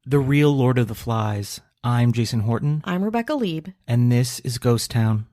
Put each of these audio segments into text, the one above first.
The Real Lord of the Flies. I'm Jason Horton. I'm Rebecca Lieb. And this is Ghost Town.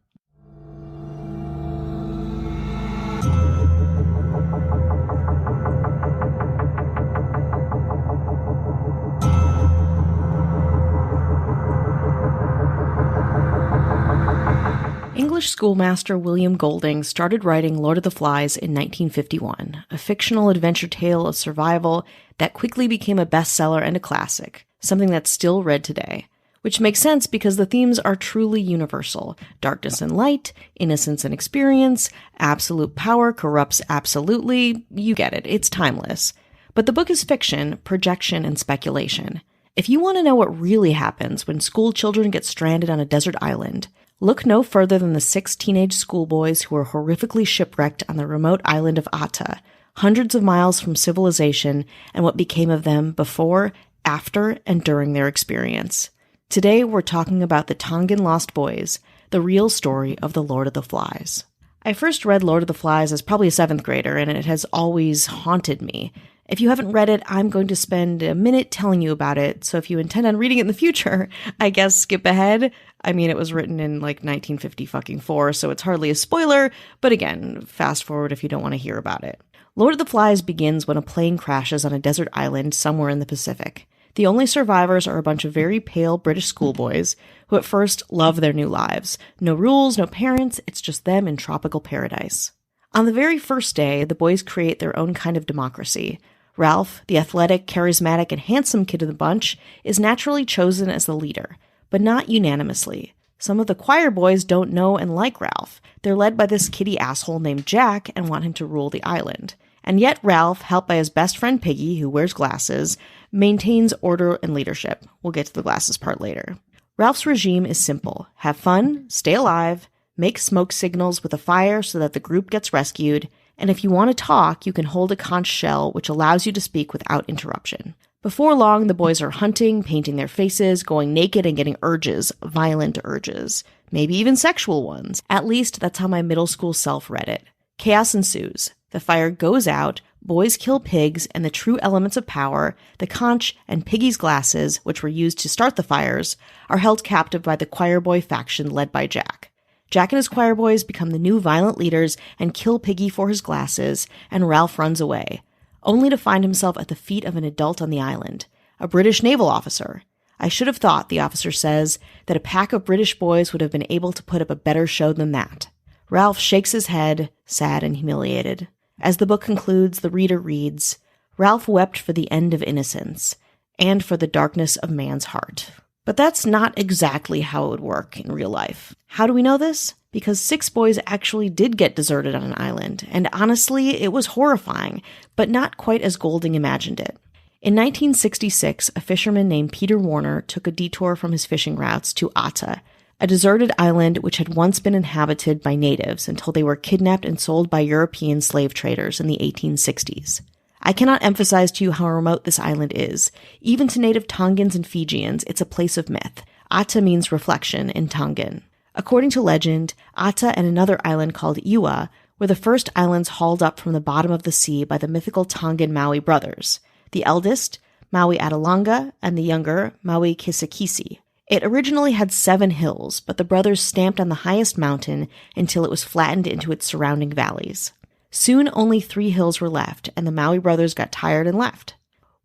English schoolmaster William Golding started writing Lord of the Flies in 1951, a fictional adventure tale of survival that quickly became a bestseller and a classic, something that's still read today. Which makes sense because the themes are truly universal. Darkness and light, innocence and experience, absolute power corrupts absolutely. You get it, it's timeless. But the book is fiction, projection, and speculation. If you want to know what really happens when school children get stranded on a desert island, look no further than the 6 teenage schoolboys who were horrifically shipwrecked on the remote island of Atta, hundreds of miles from civilization, and what became of them before, after, and during their experience. Today, we're talking about the Tongan Lost Boys, the real story of the Lord of the Flies. I first read Lord of the Flies as probably a 7th grader, and it has always haunted me. If you haven't read it, I'm going to spend a minute telling you about it, so if you intend on reading it in the future, I guess skip ahead. I mean, it was written in like 1954, so it's hardly a spoiler, but again, fast forward if you don't want to hear about it. Lord of the Flies begins when a plane crashes on a desert island somewhere in the Pacific. The only survivors are a bunch of very pale British schoolboys who at first love their new lives. No rules, no parents, it's just them in tropical paradise. On the very first day, the boys create their own kind of democracy. Ralph, the athletic, charismatic, and handsome kid of the bunch, is naturally chosen as the leader, but not unanimously. Some of the choir boys don't know and like Ralph. They're led by this kiddie asshole named Jack and want him to rule the island. And yet Ralph, helped by his best friend Piggy, who wears glasses, maintains order and leadership. We'll get to the glasses part later. Ralph's regime is simple. Have fun, stay alive, make smoke signals with a fire so that the group gets rescued, and if you want to talk, you can hold a conch shell which allows you to speak without interruption. Before long, the boys are hunting, painting their faces, going naked, and getting urges, violent urges. Maybe even sexual ones. At least that's how my middle school self read it. Chaos ensues. The fire goes out, boys kill pigs, and the true elements of power, the conch and Piggy's glasses, which were used to start the fires, are held captive by the choir boy faction led by Jack. Jack and his choir boys become the new violent leaders and kill Piggy for his glasses, and Ralph runs away, only to find himself at the feet of an adult on the island, a British naval officer. I should have thought, the officer says, that a pack of British boys would have been able to put up a better show than that. Ralph shakes his head, sad and humiliated. As the book concludes, the reader reads, Ralph wept for the end of innocence, and for the darkness of man's heart. But that's not exactly how it would work in real life. How do we know this? Because 6 boys actually did get deserted on an island, and honestly, it was horrifying, but not quite as Golding imagined it. In 1966, a fisherman named Peter Warner took a detour from his fishing routes to Atta, a deserted island which had once been inhabited by natives until they were kidnapped and sold by European slave traders in the 1860s. I cannot emphasize to you how remote this island is. Even to native Tongans and Fijians, it's a place of myth. Atta means reflection in Tongan. According to legend, Atta and another island called Iwa were the first islands hauled up from the bottom of the sea by the mythical Tongan Maui brothers. The eldest, Maui Atalanga, and the younger, Maui Kisikisi. It originally had 7 hills, but the brothers stamped on the highest mountain until it was flattened into its surrounding valleys. Soon only 3 hills were left, and the Maui brothers got tired and left.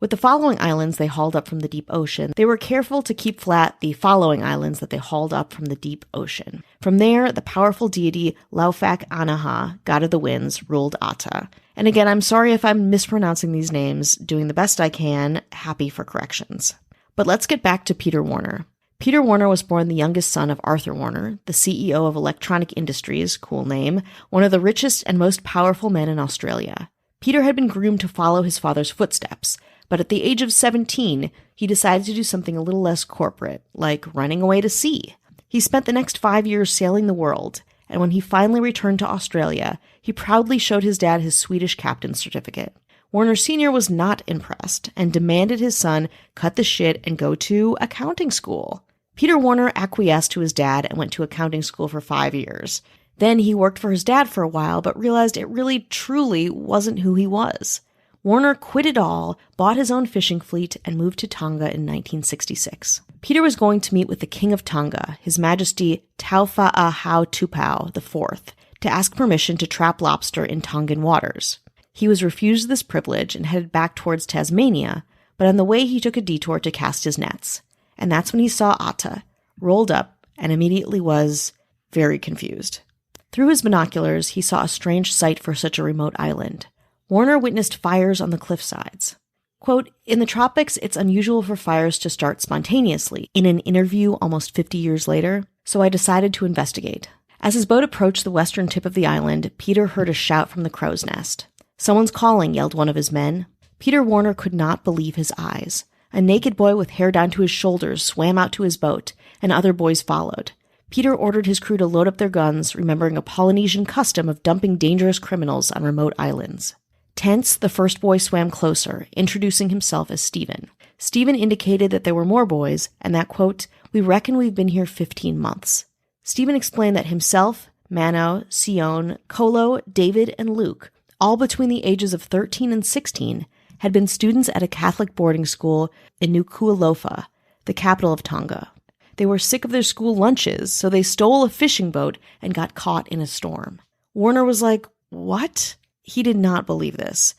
With the following islands they hauled up from the deep ocean, they were careful to keep flat the following islands that they hauled up from the deep ocean. From there, the powerful deity Laufak Anaha, god of the winds, ruled Atta. And again, I'm sorry if I'm mispronouncing these names, doing the best I can, happy for corrections. But let's get back to Peter Warner. Peter Warner was born the youngest son of Arthur Warner, the CEO of Electronic Industries, cool name, one of the richest and most powerful men in Australia. Peter had been groomed to follow his father's footsteps, but at the age of 17, he decided to do something a little less corporate, like running away to sea. He spent the next 5 years sailing the world, and when he finally returned to Australia, he proudly showed his dad his Swedish captain's certificate. Warner Sr. was not impressed and demanded his son cut the shit and go to accounting school. Peter Warner acquiesced to his dad and went to accounting school for 5 years. Then he worked for his dad for a while, but realized it really truly wasn't who he was. Warner quit it all, bought his own fishing fleet, and moved to Tonga in 1966. Peter was going to meet with the King of Tonga, His Majesty Taufa'ahau IV, to ask permission to trap lobster in Tongan waters. He was refused this privilege and headed back towards Tasmania, but on the way he took a detour to cast his nets. And that's when he saw Atta, rolled up, and immediately was very confused. Through his binoculars, he saw a strange sight for such a remote island. Warner witnessed fires on the cliff sides. Quote, "In the tropics, it's unusual for fires to start spontaneously," in an interview almost 50 years later, so I decided to investigate. As his boat approached the western tip of the island, Peter heard a shout from the crow's nest. "Someone's calling," yelled one of his men. Peter Warner could not believe his eyes. A naked boy with hair down to his shoulders swam out to his boat, and other boys followed. Peter ordered his crew to load up their guns, remembering a Polynesian custom of dumping dangerous criminals on remote islands. Tense, the first boy swam closer, introducing himself as Stephen. Stephen indicated that there were more boys, and that, quote, "We reckon we've been here 15 months. Stephen explained that himself, Mano, Sion, Kolo, David, and Luke, all between the ages of 13 and 16, had been students at a Catholic boarding school in Nuku'alofa, the capital of Tonga. They were sick of their school lunches, so they stole a fishing boat and got caught in a storm." Warner was like, "What?" He did not believe this.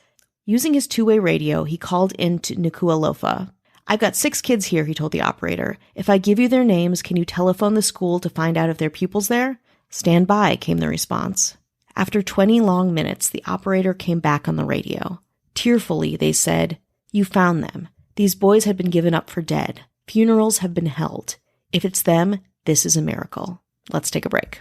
Using his two-way radio, he called into Nuku'alofa. "I've got 6 kids here," he told the operator. "If I give you their names, can you telephone the school to find out if there are pupils there?" "Stand by," came the response. After 20 long minutes, the operator came back on the radio. Tearfully, they said, "You found them. These boys had been given up for dead. Funerals have been held. If it's them, this is a miracle." Let's take a break.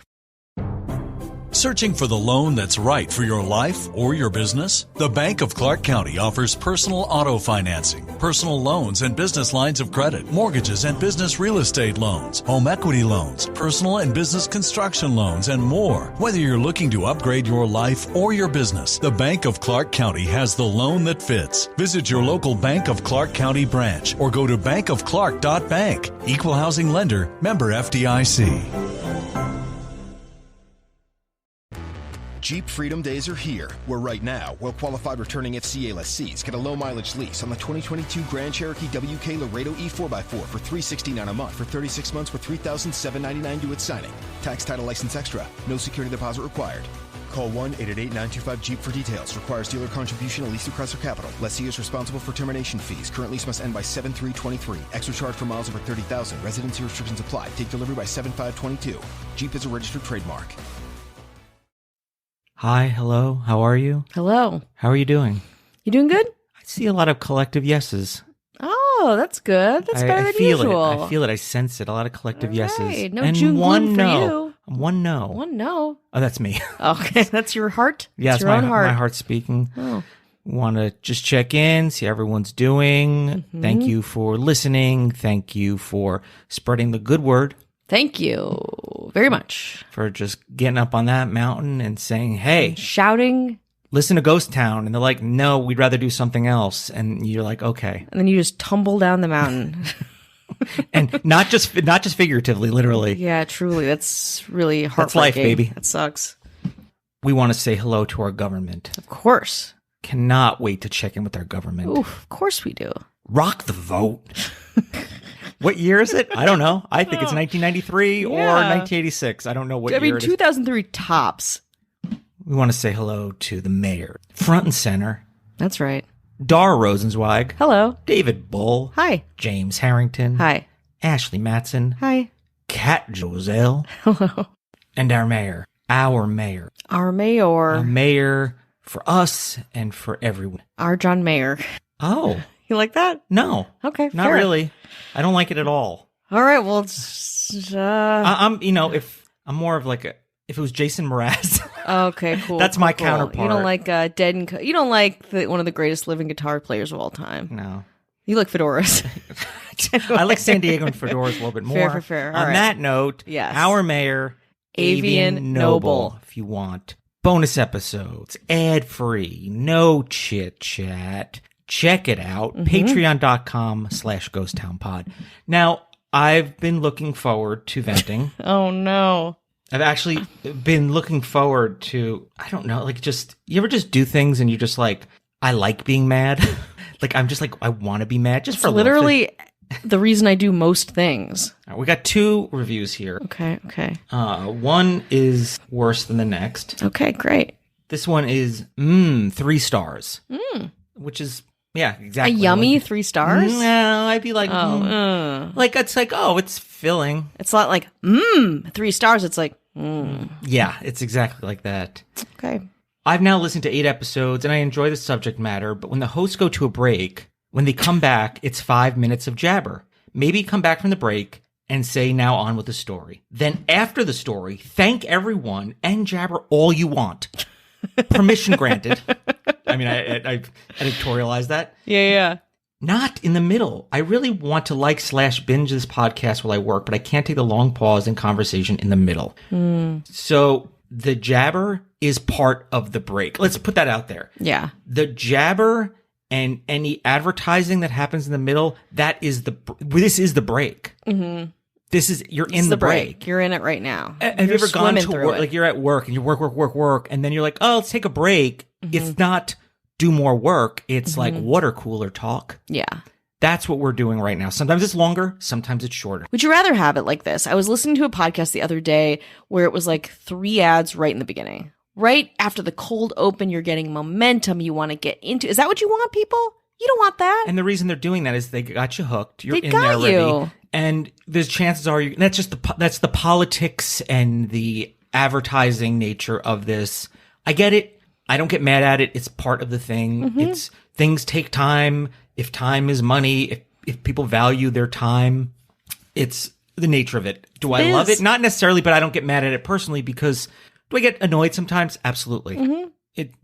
Searching for the loan that's right for your life or your business? The Bank of Clark County offers personal auto financing, personal loans and business lines of credit, mortgages and business real estate loans, home equity loans, personal and business construction loans, and more. Whether you're looking to upgrade your life or your business, the Bank of Clark County has the loan that fits. Visit your local Bank of Clark County branch or go to bankofclark.bank. Equal housing lender, member FDIC. Jeep Freedom Days are here, where right now, well-qualified returning FCA lessees get a low-mileage lease on the 2022 Grand Cherokee WK Laredo E4x4 for $369 a month for 36 months with $3,799 due at signing. Tax, title, license extra. No security deposit required. Call 1-888-925-JEEP for details. Requires dealer contribution at least through Chrysler Capital. Lessee is responsible for termination fees. Current lease must end by 7/3/23. Extra charge for miles over 30,000. Residency restrictions apply. Take delivery by 7/5/22. Jeep is a registered trademark. Hi, hello, how are you? Hello. How are you doing? You doing good? I see a lot of collective yeses. Oh, that's good. That's better than feel usual. it. I feel it. I sense it. A lot of collective yeses. Right. No and June one gloom for no. you. One no. One no. Oh, that's me. Okay, that's your heart? Yeah, it's it's your my own heart. My heart's speaking. Oh. Want to just check in, see how everyone's doing. Mm-hmm. Thank you for listening. Thank you for spreading the good word. Thank you very much. For just getting up on that mountain and saying, hey, Shouting. listen to Ghost Town. And they're like, no, we'd rather do something else. And you're like, okay. And then you just tumble down the mountain. And not just figuratively, literally. Yeah, truly. That's really heartbreaking. That's life, baby. That sucks. We want to say hello to our government. Of course. Cannot wait to check in with our government. Oof, of course we do. Rock the vote. What year is it? I don't know. I think it's 1993 or 1986. I don't know what year it is. 2003 tops. We want to say hello to the mayor. Front and center. That's right. Dara Rosenzweig. Hello. David Bull. Hi. James Harrington. Hi. Ashley Matson. Hi. Kat Joselle. Hello. And our mayor. Our mayor. Our mayor. A mayor for us and for everyone. Our John Mayer. Oh. You like that? No. Okay, Not fair. really. I don't like it at all. All right, well, it's, I'm, if I'm more of like if it was Jason Mraz. okay, cool. That's cool, my cool. counterpart. You don't like Dead and you don't like one of the greatest living guitar players of all time. No. You like fedoras. I like San Diego and fedoras a little bit more. Fair. On All right. that note, Yes. our mayor, Avian Noble. if you want. Bonus episodes, ad-free, no chit-chat. Check it out. Mm-hmm. Patreon.com/ghosttownpod. Now, I've been looking forward to venting. Oh, no. I've actually been looking forward to, I don't know, like just, you ever just do things and you just like, I like being mad. Like, I'm just like, I want to be mad just for a little literally the reason I do most things. All right, we got 2 reviews here. Okay. One is worse than the next. Okay, great. This one is 3 stars, which is exactly a yummy 3 stars. No, I'd be like, like it's like, oh, it's filling. It's not like 3 stars. It's like Yeah, it's exactly like that. Okay. I've now listened to 8 episodes and I enjoy the subject matter, but when the hosts go to a break, when they come back, it's 5 minutes of jabber. Maybe come back from the break and say, now on with the story. Then after the story, thank everyone and jabber all you want. Permission granted. I mean, I editorialized that. Yeah. Not in the middle. I really want to /binge this podcast while I work, but I can't take the long pause in conversation in the middle. So the jabber is part of the break. Let's put that out there. Yeah. The jabber and any advertising that happens in the middle, this is the break. Mm-hmm. You're in the break. You're in it right now. Have you ever gone to work? Like, you're at work and you work, and then you're like, oh, let's take a break. Mm-hmm. It's not do more work. It's like water cooler talk. Yeah. That's what we're doing right now. Sometimes it's longer, sometimes it's shorter. Would you rather have it like this? I was listening to a podcast the other day where it was like 3 ads right in the beginning. Right after the cold open, you're getting momentum. You want to get into. Is that what you want, people? You don't want that. And the reason they're doing that is they got you hooked. You're they in got there already. You. And there's chances are that's just that's the politics and the advertising nature of this. I get it. I don't get mad at it. It's part of the thing. It's things take time. If time is money, if people value their time, it's the nature of it. Do I love it? Not necessarily, but I don't get mad at it personally because do I get annoyed sometimes? Absolutely.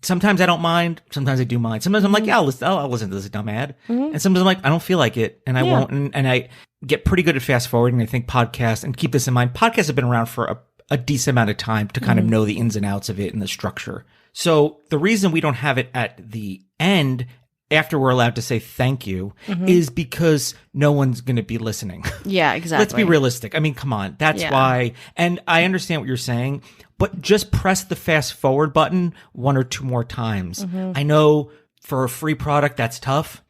Sometimes I don't mind. Sometimes I do mind. Sometimes I'm like, yeah, I'll listen to this dumb ad. And sometimes I'm like, I don't feel like it, and I won't. And I get pretty good at fast forwarding. I think podcasts, and keep this in mind, podcasts have been around for a decent amount of time to kind of know the ins and outs of it and the structure. So the reason we don't have it at the end after we're allowed to say thank you is because no one's going to be listening. Yeah, exactly. Let's be realistic. I mean, come on. That's why. And I understand what you're saying, but just press the fast forward button 1 or 2 more times. I know for a free product, that's tough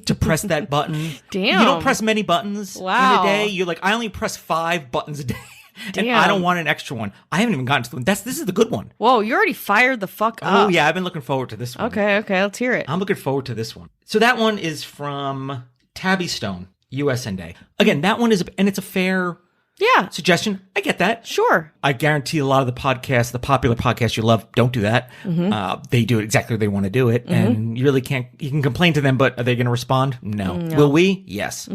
to press that button. Damn. You don't press many buttons in a day. You're like, I only press 5 buttons a day. Damn. And I don't want an extra one. I haven't even gotten to the one. This is the good one. Whoa, you already fired the fuck up. Oh, yeah. I've been looking forward to this one. Okay. Let's hear it. I'm looking forward to this one. So that one is from Tabby Stone, USNA. Again, that one is, and it's a fair suggestion. I get that. Sure. I guarantee a lot of the podcasts, the popular podcasts you love, don't do that. They do it exactly they want to do it. And you really can't, you can complain to them, but are they going to respond? No. Will we? Yes.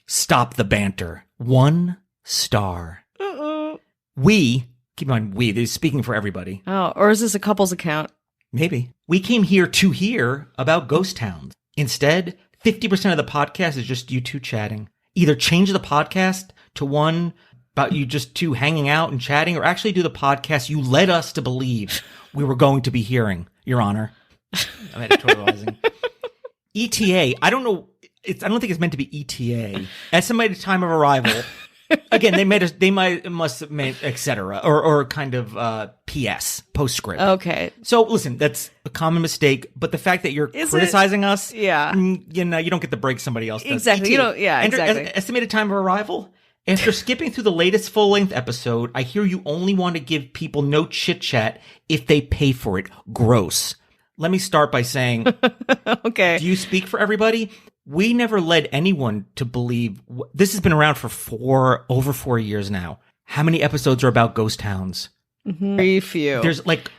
Stop the banter. 1 star. We, keep in mind, they're speaking for everybody. Oh, or is this a couple's account? Maybe. We came here to hear about ghost towns. Instead, 50% of the podcast is just you two chatting. Either change the podcast to one about you just two hanging out and chatting, or actually do the podcast you led us to believe we were going to be hearing, Your Honor. I'm editorializing. ETA, I don't know. I don't think it's meant to be ETA. Estimated time of arrival. Again, must have made etc. or kind of PS postscript. Okay. So listen, that's a common mistake. But the fact that you're criticizing us, you don't get the break somebody else does. Exactly. You don't. Yeah. Exactly. Estimated time of arrival. After skipping through the latest full-length episode, I hear you only want to give people no chit-chat if they pay for it. Gross. Let me start by saying, okay. Do you speak for everybody? We never led anyone to believe this has been around for over 4 years now. How many episodes are about ghost towns? Very few.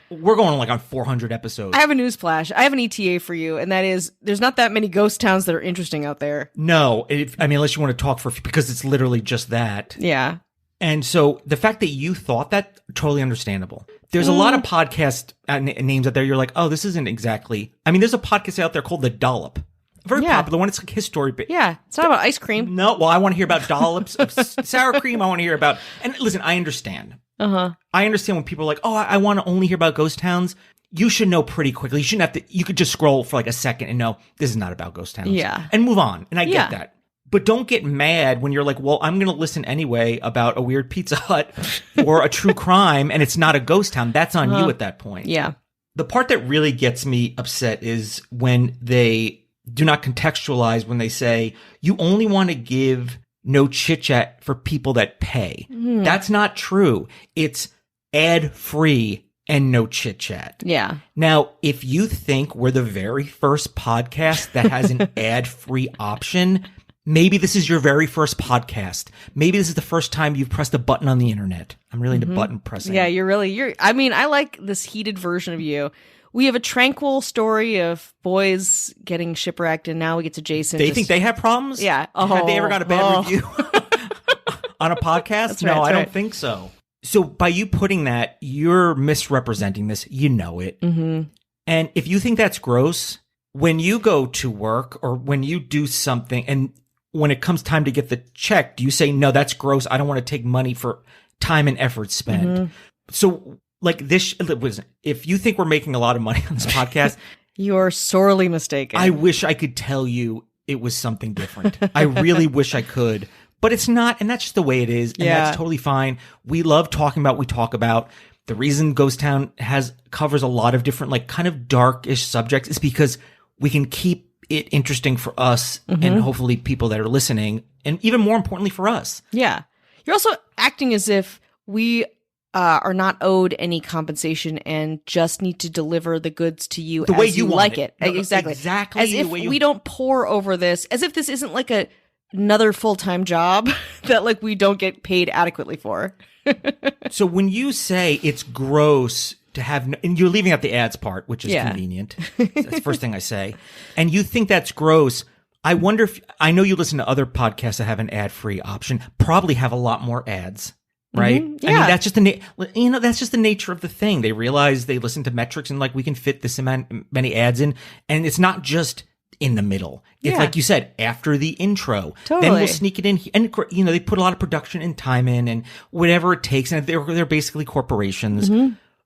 We're going on 400 episodes. I have a newsflash. I have an ETA for you, and that is there's not that many ghost towns that are interesting out there. No, unless you want to talk because it's literally just that. Yeah. And so the fact that you thought that, totally understandable. There's a lot of podcast names out there. You're like, oh, this isn't exactly. I mean, there's a podcast out there called The Dollop. Very popular one. It's like history. Yeah, it's not about ice cream. No, well, I want to hear about dollops of sour cream. I want to hear about, and listen, I understand. I understand when people are like, oh, I want to only hear about ghost towns. You should know pretty quickly. You shouldn't have to, you could just scroll for like a second and know this is not about ghost towns. Yeah. And move on. And I get that. But don't get mad when you're like, well, I'm going to listen anyway about a weird Pizza Hut or a true crime and it's not a ghost town. That's on you at that point. Yeah. The part that really gets me upset is when they do not contextualize, when they say you only want to give no chit chat for people that pay. That's not true. It's ad free and no chit chat. Yeah. Now, if you think we're the very first podcast that has an ad free option, maybe this is your very first podcast. Maybe this is the first time you've pressed a button on the internet. I'm really into button pressing. Yeah, I mean, I like this heated version of you. We have a tranquil story of boys getting shipwrecked, and now we get to Jason. They think they have problems? Yeah. Have they ever got a bad review on a podcast? That's No, right, I don't right. think so. So by you putting that, you're misrepresenting this. You know it. Mm-hmm. And if you think that's gross, when you go to work or when you do something and when it comes time to get the check, do you say, no, that's gross. I don't want to take money for time and effort spent. Mm-hmm. So like this, if you think we're making a lot of money on this podcast, You're sorely mistaken. I wish I could tell you it was something different. I really wish I could, but it's not. And that's just the way it is. And Yeah. that's totally fine. We love talking about what we talk about. The reason Ghost Town covers a lot of different, like kind of darkish subjects is because we can keep it interesting for us and hopefully people that are listening. And even more importantly for us. Yeah. You're also acting as if we are not owed any compensation and just need to deliver the goods to you The as way you want like it. it. No, Exactly. exactly As the if way you- we don't pour over this, as if this isn't like another full-time job that like we don't get paid adequately for. So when you say it's gross to have, and you're leaving out the ads part, which is Yeah. convenient. That's the first thing I say. And you think that's gross. I wonder if, I know you listen to other podcasts that have an ad-free option, probably have a lot more ads. Right? I mean, Yeah. that's just that's just the nature of the thing. They realize they listen to metrics and like we can fit this amount many ads in, and it's not just in the middle. It's Yeah. like you said, after the intro, then Totally. we'll sneak it in. And they put a lot of production and time in, and whatever it takes. And they're basically corporations.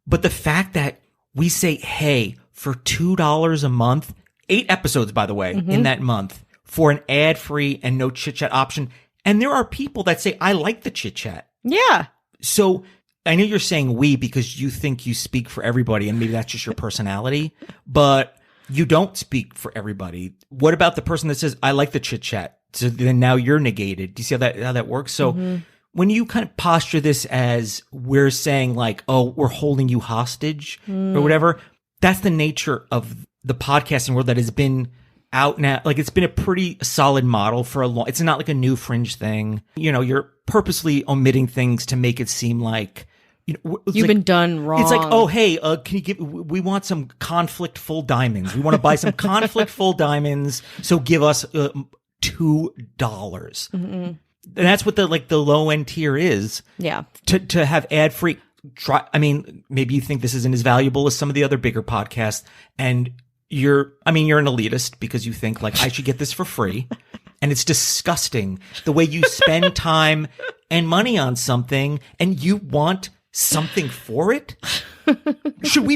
But the fact that we say, hey, for $2 a month, 8 episodes, by the way, in that month for an ad free and no chit chat option, and there are people that say, I like the chit chat. Yeah. So I know you're saying we because you think you speak for everybody and maybe that's just your personality, but you don't speak for everybody. What about the person that says, I like the chit chat? So then now you're negated. Do you see how that works? So when you kind of posture this as we're saying like, oh, we're holding you hostage or whatever, that's the nature of the podcasting world that has been out now. Like it's been a pretty solid model for a long, it's not like a new fringe thing. You're purposely omitting things to make it seem like, You've been done wrong. It's like, oh, hey, we want some conflict full diamonds. We want to buy some conflict full diamonds. So give us $2. And that's what the low end tier is. Yeah. To have ad free. Maybe you think this isn't as valuable as some of the other bigger podcasts, and you're an elitist because you think like I should get this for free. And it's disgusting the way you spend time and money on something and you want something for it. Should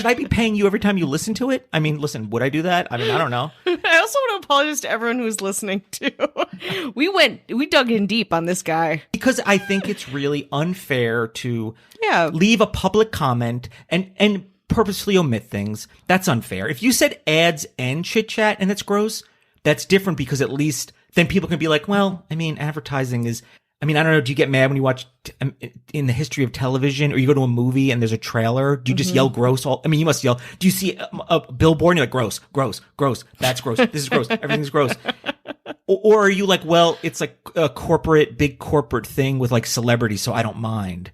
I be paying you every time you listen to it? I mean, listen, would I do that? I mean, I don't know. I also want to apologize to everyone who's listening too. We dug in deep on this guy. Because I think it's really unfair to Yeah. leave a public comment and purposely omit things. That's unfair. If you said ads and chit chat and that's gross, that's different because at least then people can be like, well, I mean, advertising is, I don't know. Do you get mad when you watch in the history of television or you go to a movie and there's a trailer? Do you just yell gross? You must yell. Do you see a billboard and you're like, gross, gross, gross. That's gross. This is gross. Everything's gross. Or are you like, well, it's like a big corporate thing with like celebrities, so I don't mind.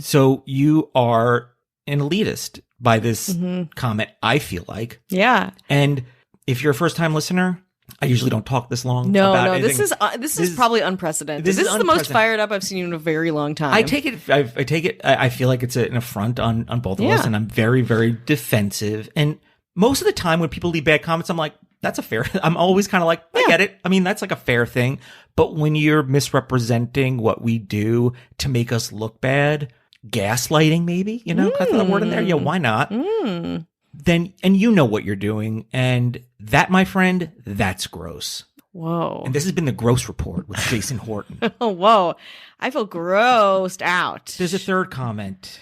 So you are an elitist by this comment, I feel like. Yeah. And if you're a first time listener, I usually don't talk this long. No, about this anything. is probably unprecedented. this This is is the most unprecedented. fired up I've seen you in a very long time. I take it. I feel like it's an affront on both of us, Yeah. and I'm very, very defensive. And most of the time, when people leave bad comments, I'm like, "That's a fair." I'm always kind of like, "I get it." I mean, that's like a fair thing. But when you're misrepresenting what we do to make us look bad, gaslighting, maybe can I throw that word in there? Yeah, why not? Then, and you know what you're doing, and that, my friend, that's gross. Whoa. And this has been the Gross Report with Jason Horton. Oh, whoa. I feel grossed out. There's a third comment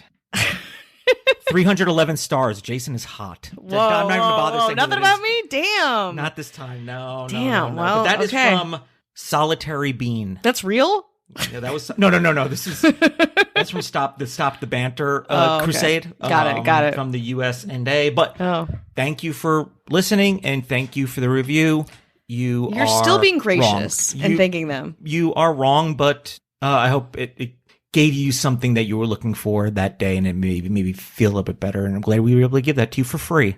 311 stars. Jason is hot. I'm not even gonna bother saying nothing who it is. about me? Damn. Not this time. No. Damn, No. well, But that is okay. from Solitary Bean. That's real? Yeah, that was no. This is that's from Stop the Banter Okay. Crusade. Got it. From the US&A. But thank you for listening and thank you for the review. You're still being gracious wrong. and thanking them. You are wrong, but I hope it gave you something that you were looking for that day, and it maybe feel a little bit better. And I'm glad we were able to give that to you for free.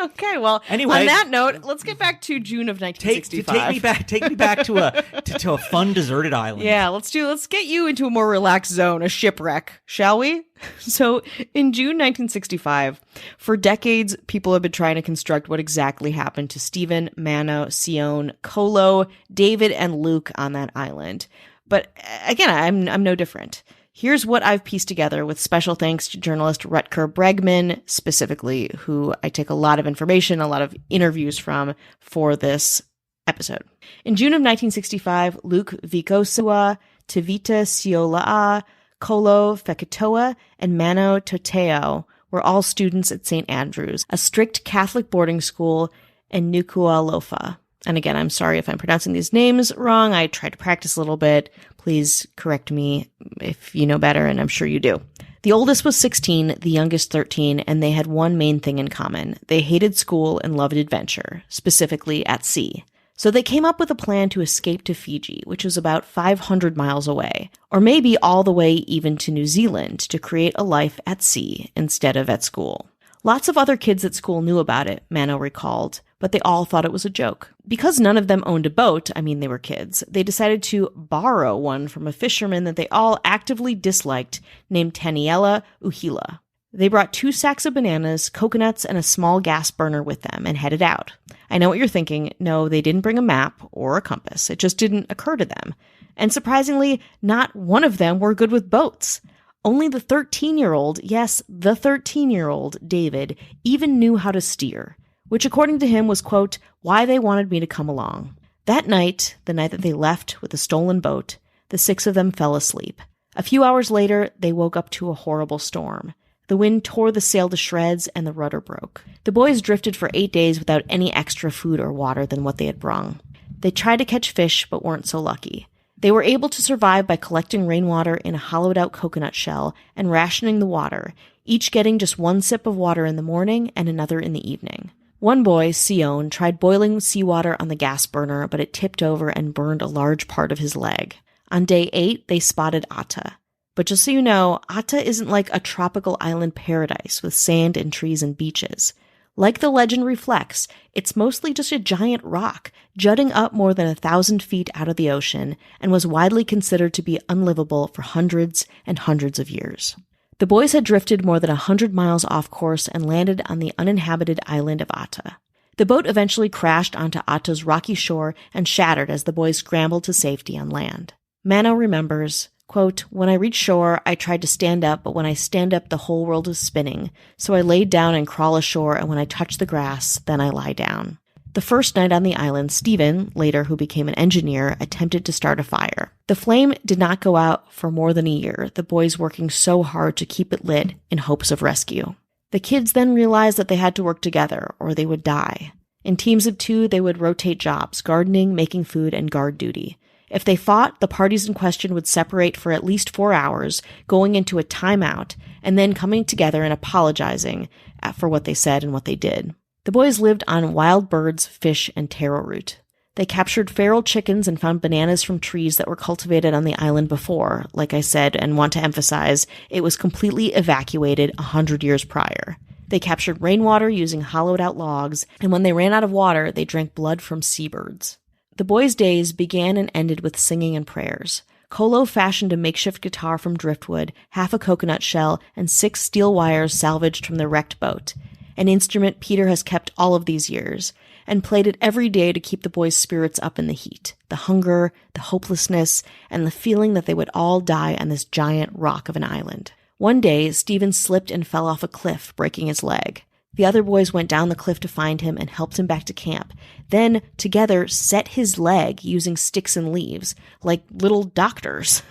Okay, well, anyway, on that note, let's get back to June of 1965. Take me back to a fun deserted island. Yeah, let's get you into a more relaxed zone, a shipwreck, shall we? So, in June 1965, for decades, people have been trying to construct what exactly happened to Stephen, Mano, Sion, Kolo, David, and Luke on that island. But again, I'm no different. Here's what I've pieced together with special thanks to journalist Rutger Bregman, specifically, who I take a lot of information, a lot of interviews from for this episode. In June of 1965, Luke Vikosua, Tavita Siolaa, Kolo Fekitoa, and Mano Toteo were all students at St. Andrews, a strict Catholic boarding school in Nuku'alofa. And again, I'm sorry if I'm pronouncing these names wrong. I tried to practice a little bit. Please correct me if you know better, and I'm sure you do. The oldest was 16, the youngest 13, and they had one main thing in common. They hated school and loved adventure, specifically at sea. So they came up with a plan to escape to Fiji, which was about 500 miles away, or maybe all the way even to New Zealand to create a life at sea instead of at school. Lots of other kids at school knew about it, Mano recalled, but they all thought it was a joke. Because none of them owned a boat, they were kids, they decided to borrow one from a fisherman that they all actively disliked named Taniela Uhila. They brought 2 sacks of bananas, coconuts, and a small gas burner with them and headed out. I know what you're thinking. No, they didn't bring a map or a compass. It just didn't occur to them. And surprisingly, not one of them were good with boats. Only the 13-year-old, yes, the 13-year-old, David, even knew how to steer, which according to him was, quote, why they wanted me to come along. That night, the night that they left with the stolen boat, the 6 of them fell asleep. A few hours later, they woke up to a horrible storm. The wind tore the sail to shreds and the rudder broke. The boys drifted for 8 days without any extra food or water than what they had brung. They tried to catch fish, but weren't so lucky. They were able to survive by collecting rainwater in a hollowed-out coconut shell and rationing the water, each getting just 1 sip of water in the morning and another in the evening. One boy, Sion, tried boiling seawater on the gas burner, but it tipped over and burned a large part of his leg. On day 8, they spotted Atta. But just so you know, Atta isn't like a tropical island paradise with sand and trees and beaches. Like the legend reflects, it's mostly just a giant rock, jutting up more than 1,000 feet out of the ocean, and was widely considered to be unlivable for hundreds and hundreds of years. The boys had drifted more than 100 miles off course and landed on the uninhabited island of Atta. The boat eventually crashed onto Atta's rocky shore and shattered as the boys scrambled to safety on land. Mano remembers, quote, when I reached shore, I tried to stand up, but when I stand up, the whole world is spinning. So I laid down and crawl ashore, and when I touch the grass, then I lie down. The first night on the island, Stephen, later who became an engineer, attempted to start a fire. The flame did not go out for more than a year, the boys working so hard to keep it lit in hopes of rescue. The kids then realized that they had to work together, or they would die. In teams of 2, they would rotate jobs, gardening, making food, and guard duty. If they fought, the parties in question would separate for at least 4 hours, going into a timeout, and then coming together and apologizing for what they said and what they did. The boys lived on wild birds, fish, and taro root. They captured feral chickens and found bananas from trees that were cultivated on the island before. Like I said, and want to emphasize, it was completely evacuated 100 years prior. They captured rainwater using hollowed-out logs, and when they ran out of water, they drank blood from seabirds. The boys' days began and ended with singing and prayers. Kolo fashioned a makeshift guitar from driftwood, half a coconut shell, and 6 steel wires salvaged from the wrecked boat. An instrument Peter has kept all of these years, and played it every day to keep the boys' spirits up in the heat, the hunger, the hopelessness, and the feeling that they would all die on this giant rock of an island. One day, Stephen slipped and fell off a cliff, breaking his leg. The other boys went down the cliff to find him and helped him back to camp. Then, together, set his leg using sticks and leaves, like little doctors.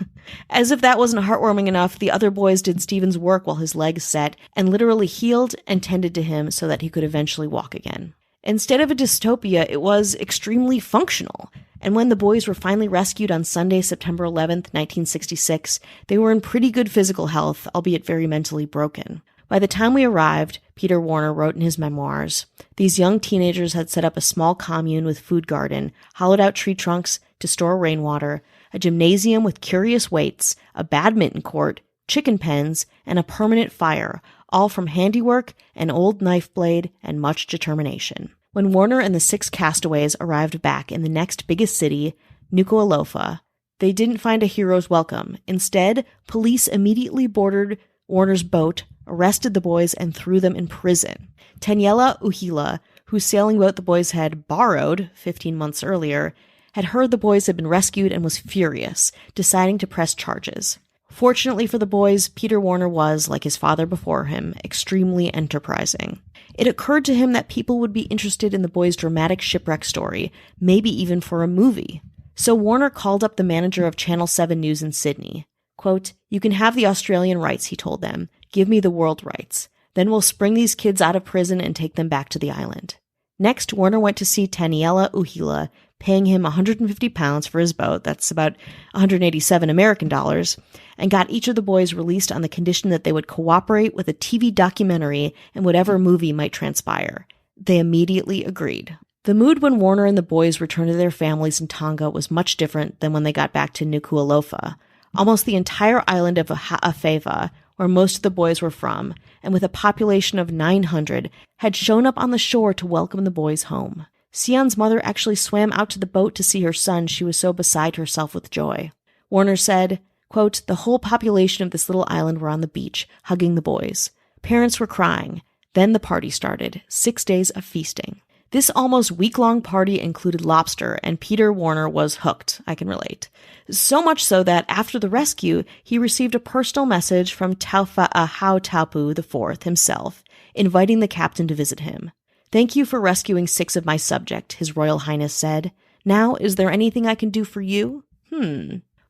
As if that wasn't heartwarming enough, the other boys did Stephen's work while his leg set and literally healed and tended to him so that he could eventually walk again. Instead of a dystopia, it was extremely functional. And when the boys were finally rescued on Sunday, September 11th, 1966, they were in pretty good physical health, albeit very mentally broken. By the time we arrived, Peter Warner wrote in his memoirs, these young teenagers had set up a small commune with food garden, hollowed out tree trunks to store rainwater, a gymnasium with curious weights, a badminton court, chicken pens, and a permanent fire, all from handiwork, an old knife blade, and much determination. When Warner and the 6 castaways arrived back in the next biggest city, Nuku'alofa, they didn't find a hero's welcome. Instead, police immediately boarded Warner's boat, arrested the boys, and threw them in prison. Taniela Uhila, whose sailing boat the boys had borrowed 15 months earlier, had heard the boys had been rescued and was furious, deciding to press charges. Fortunately for the boys, Peter Warner was, like his father before him, extremely enterprising. It occurred to him that people would be interested in the boys' dramatic shipwreck story, maybe even for a movie. So Warner called up the manager of Channel 7 News in Sydney. Quote, "You can have the Australian rights," he told them. "Give me the world rights. Then we'll spring these kids out of prison and take them back to the island." Next, Warner went to see Taniela Uhila, paying him £150 for his boat, that's about 187 American dollars, and got each of the boys released on the condition that they would cooperate with a TV documentary and whatever movie might transpire. They immediately agreed. The mood when Warner and the boys returned to their families in Tonga was much different than when they got back to Nuku'alofa. Almost the entire island of Ha'afeva, where most of the boys were from, and with a population of 900, had shown up on the shore to welcome the boys home. Sion's mother actually swam out to the boat to see her son. She was so beside herself with joy. Warner said, quote, "The whole population of this little island were on the beach, hugging the boys. Parents were crying. Then the party started, 6 days of feasting. This almost week-long party included lobster, and Peter Warner was hooked, I can relate. So much so that after the rescue, he received a personal message from Taufa'ahau IV himself, inviting the captain to visit him. "Thank you for rescuing 6 of my subject," His Royal Highness said. "Now, is there anything I can do for you?"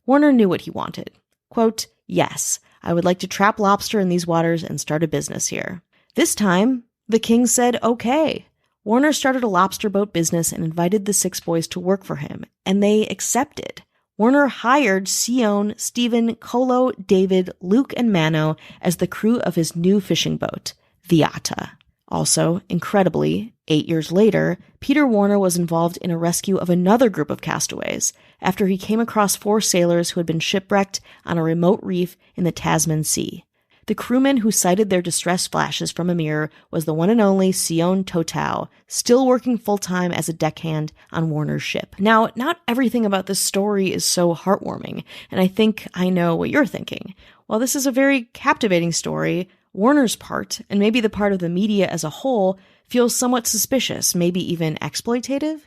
Warner knew what he wanted. Quote, "Yes, I would like to trap lobster in these waters and start a business here." This time, the king said okay. Warner started a lobster boat business and invited the 6 boys to work for him, and they accepted. Warner hired Sion, Stephen, Kolo, David, Luke, and Mano as the crew of his new fishing boat, the Atta. Also, incredibly, 8 years later, Peter Warner was involved in a rescue of another group of castaways after he came across 4 sailors who had been shipwrecked on a remote reef in the Tasman Sea. The crewman who sighted their distress flashes from a mirror was the one and only Sion Totau, still working full-time as a deckhand on Warner's ship. Now, not everything about this story is so heartwarming, and I think I know what you're thinking. While this is a very captivating story, Warner's part, and maybe the part of the media as a whole, feels somewhat suspicious, maybe even exploitative.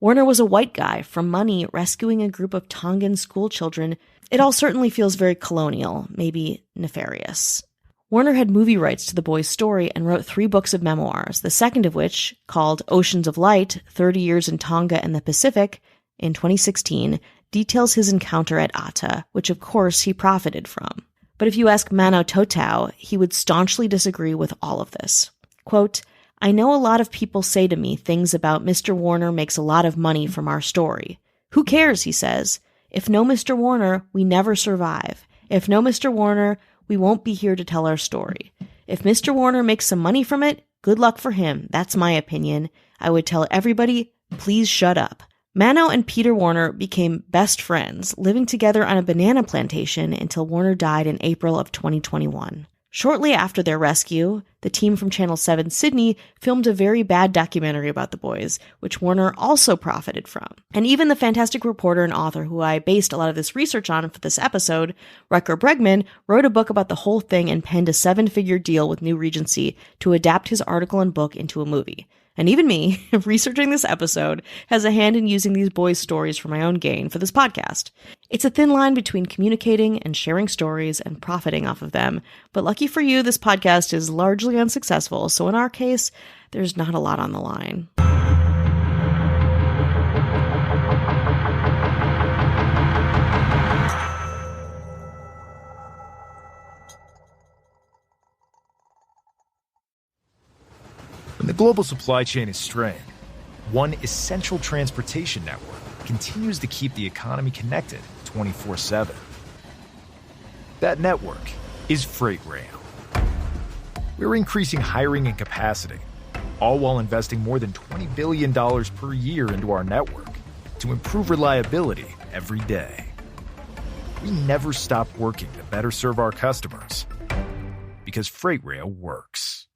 Warner was a white guy from money rescuing a group of Tongan school children. It all certainly feels very colonial, maybe nefarious. Warner had movie rights to the boys' story and wrote 3 books of memoirs, the second of which, called Oceans of Light, 30 Years in Tonga and the Pacific, in 2016, details his encounter at Atta, which of course he profited from. But if you ask Mano Totau, he would staunchly disagree with all of this. Quote, "I know a lot of people say to me things about Mr. Warner makes a lot of money from our story. Who cares, he says. If no Mr. Warner, we never survive. If no Mr. Warner, we won't be here to tell our story. If Mr. Warner makes some money from it, good luck for him. That's my opinion. I would tell everybody, please shut up." Mano and Peter Warner became best friends, living together on a banana plantation until Warner died in April of 2021. Shortly after their rescue, the team from Channel 7 Sydney filmed a very bad documentary about the boys, which Warner also profited from. And even the fantastic reporter and author who I based a lot of this research on for this episode, Rutger Bregman, wrote a book about the whole thing and penned a 7-figure deal with New Regency to adapt his article and book into a movie. And even me, researching this episode, has a hand in using these boys' stories for my own gain for this podcast. It's a thin line between communicating and sharing stories and profiting off of them. But lucky for you, this podcast is largely unsuccessful, so in our case, there's not a lot on the line. When the global supply chain is strained, one essential transportation network continues to keep the economy connected 24/7. That network is freight rail. We're increasing hiring and capacity, all while investing more than $20 billion per year into our network to improve reliability every day. We never stop working to better serve our customers because freight rail works.